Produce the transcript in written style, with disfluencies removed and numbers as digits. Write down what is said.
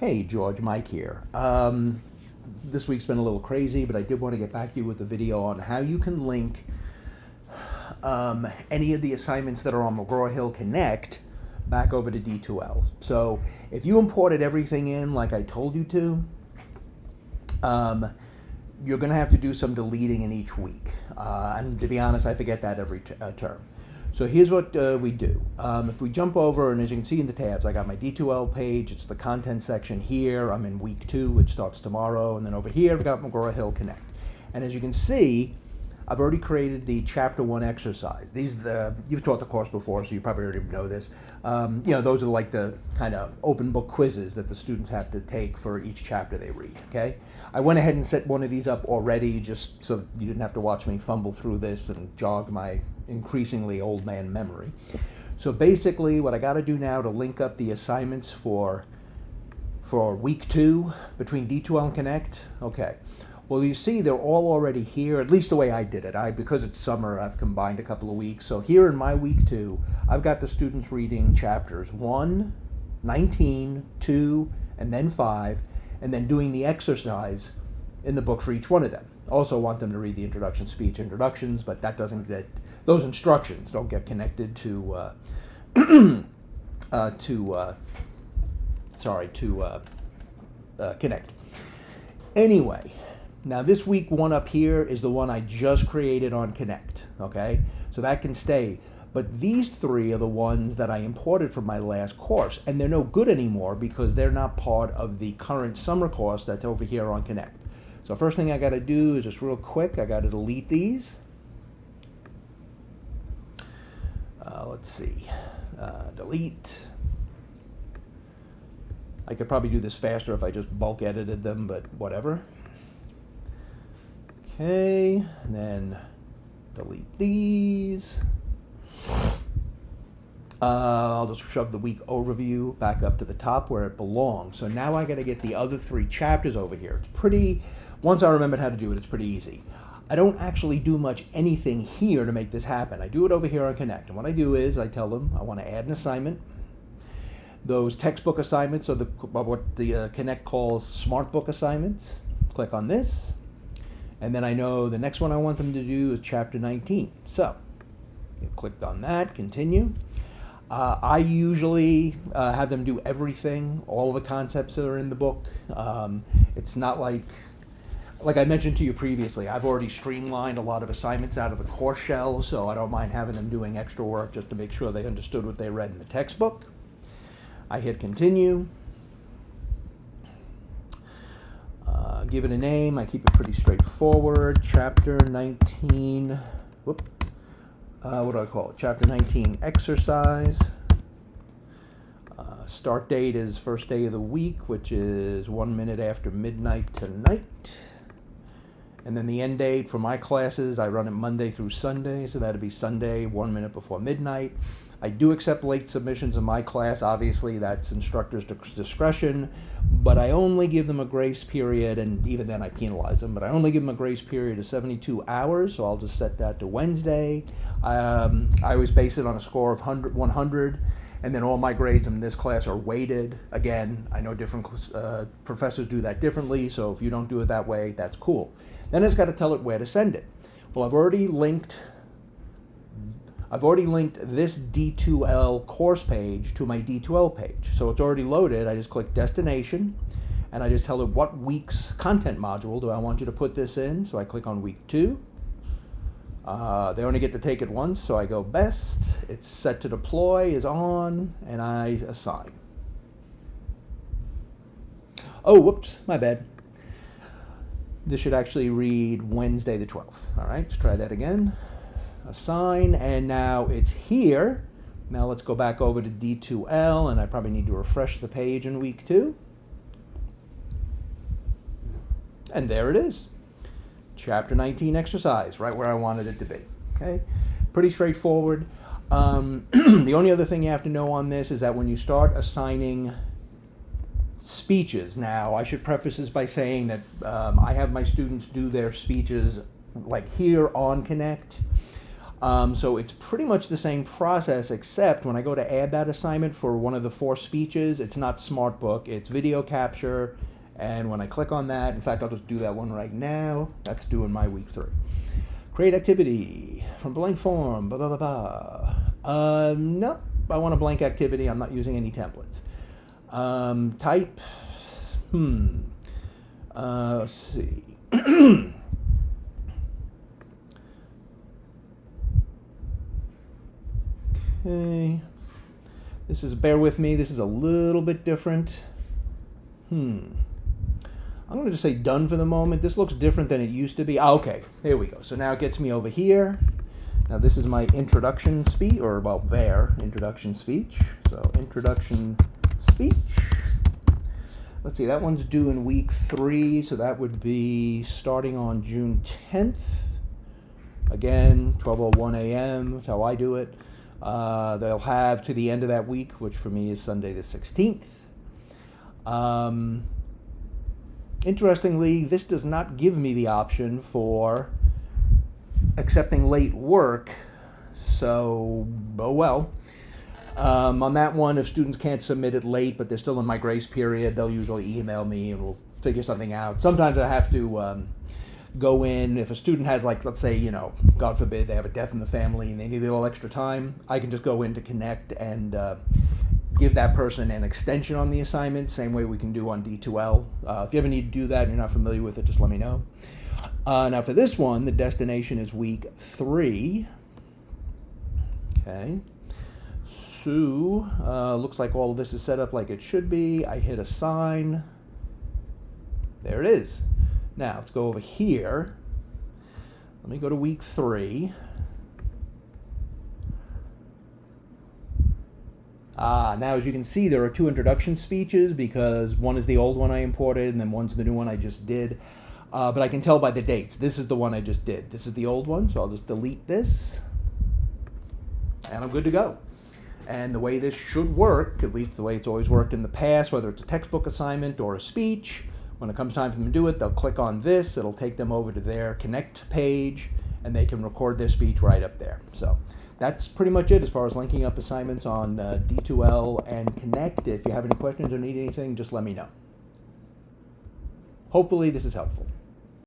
Hey, George, Mike here. This week's been a little crazy, but I did want to get back to you with a video on how you can link any of the assignments that are on McGraw-Hill Connect back over to D2L. So if you imported everything in like I told you to, you're going to have to do some deleting in each week. And to be honest, I forget that every term. So here's what we do. If we jump over, and as you can see in the tabs, I got my D2L page. It's the content section here. I'm in week 2, which starts tomorrow. And then over here, I've got McGraw-Hill Connect. And as you can see, I've already created the Chapter 1 exercise. You've taught the course before, so you probably already know this. Those are like the kind of open book quizzes that the students have to take for each chapter they read, okay? I went ahead and set one of these up already just so that you didn't have to watch me fumble through this and jog my increasingly old man memory. So basically, what I got to do now to link up the assignments for week 2 between D2L and Connect, okay. Well, you see, they're all already here, at least the way I did it. Because it's summer, I've combined a couple of weeks. So here in my week 2, I've got the students reading chapters 1, 19, 2, and then 5, and then doing the exercise in the book for each one of them. Also want them to read the introduction, speech, introductions, but that doesn't get, those instructions don't get connected to Connect. Anyway. Now this week 1 up here is the one I just created on Connect, okay? So that can stay. But these 3 are the ones that I imported from my last course, and they're no good anymore because they're not part of the current summer course that's over here on Connect. So first thing I gotta do is just real quick, I gotta delete these. Let's see, delete. I could probably do this faster if I just bulk edited them, but whatever. Okay, and then delete these. I'll just shove the week overview back up to the top where it belongs. So now I got to get the other 3 chapters over here. It's pretty, once I remembered how to do it, it's pretty easy. I don't actually do much anything here to make this happen. I do it over here on Connect. And what I do is I tell them I want to add an assignment. Those textbook assignments are what the Connect calls smart book assignments. Click on this. And then I know the next one I want them to do is chapter 19. So, you clicked on that, continue. I usually have them do everything, all the concepts that are in the book. It's not like I mentioned to you previously, I've already streamlined a lot of assignments out of the course shell, so I don't mind having them doing extra work just to make sure they understood what they read in the textbook. I hit continue. Give it a name. I keep it pretty straightforward. Chapter 19. What do I call it? Chapter 19 exercise. Start date is first day of the week, which is 1 minute after midnight tonight. And then the end date for my classes, I run it Monday through Sunday, so that'd be Sunday, 1 minute before midnight. I do accept late submissions in my class. Obviously, that's instructor's discretion, but I only give them a grace period, and even then I penalize them, but I only give them a grace period of 72 hours, so I'll just set that to Wednesday. I always base it on a score of 100, and then all my grades in this class are weighted. Again, I know different professors do that differently, so if you don't do it that way, that's cool. Then it's got to tell it where to send it. Well, I've already linked this D2L course page to my D2L page. So it's already loaded. I just click destination and I just tell it what week's content module do I want you to put this in. So I click on week 2. They only get to take it once, so I go best. It's set to deploy is on, and I assign. Oh, whoops, my bad. This should actually read Wednesday the 12th. All right, let's try that again. Assign, and now it's here. Now let's go back over to D2L, and I probably need to refresh the page in week 2. And there it is. Chapter 19 exercise, right where I wanted it to be. Okay, pretty straightforward. The only other thing you have to know on this is that when you start assigning speeches, now I should preface this by saying that I have my students do their speeches like here on Connect. So it's pretty much the same process, except when I go to add that assignment for one of the 4 speeches, it's not SmartBook, it's video capture. And when I click on that, in fact, I'll just do that one right now. That's due in my week 3. Create activity from blank form. Blah, blah, blah, blah. No, I want a blank activity. I'm not using any templates. Type. Let's see. Okay. This is, bear with me, this is a little bit different. I'm going to just say done for the moment. This looks different than it used to be. Okay, there we go. So now it gets me over here. Now this is my introduction speech, or well, their introduction speech. So introduction speech. Let's see, that one's due in week 3, so that would be starting on June 10th. Again, 12:01 a.m. That's how I do it. They'll have to the end of that week, which for me is Sunday the 16th. Interestingly, this does not give me the option for accepting late work, so, oh well. On that one, if students can't submit it late, but they're still in my grace period, they'll usually email me and we'll figure something out. Sometimes I have to go in, if a student has, like, let's say, God forbid, they have a death in the family and they need a little extra time, I can just go in to Connect and give that person an extension on the assignment, same way we can do on D2L. If you ever need to do that and you're not familiar with it, just let me know. Now for this one, the destination is week 3. Okay. So, looks like all of this is set up like it should be. I hit assign. There it is. Now, let's go over here. Let me go to week 3. Now as you can see, there are 2 introduction speeches because one is the old one I imported and then one's the new one I just did. But I can tell by the dates. This is the one I just did. This is the old one, so I'll just delete this. And I'm good to go. And the way this should work, at least the way it's always worked in the past, whether it's a textbook assignment or a speech, when it comes time for them to do it, they'll click on this, it'll take them over to their Connect page, and they can record their speech right up there. So that's pretty much it as far as linking up assignments on D2L and Connect. If you have any questions or need anything, just let me know. Hopefully this is helpful.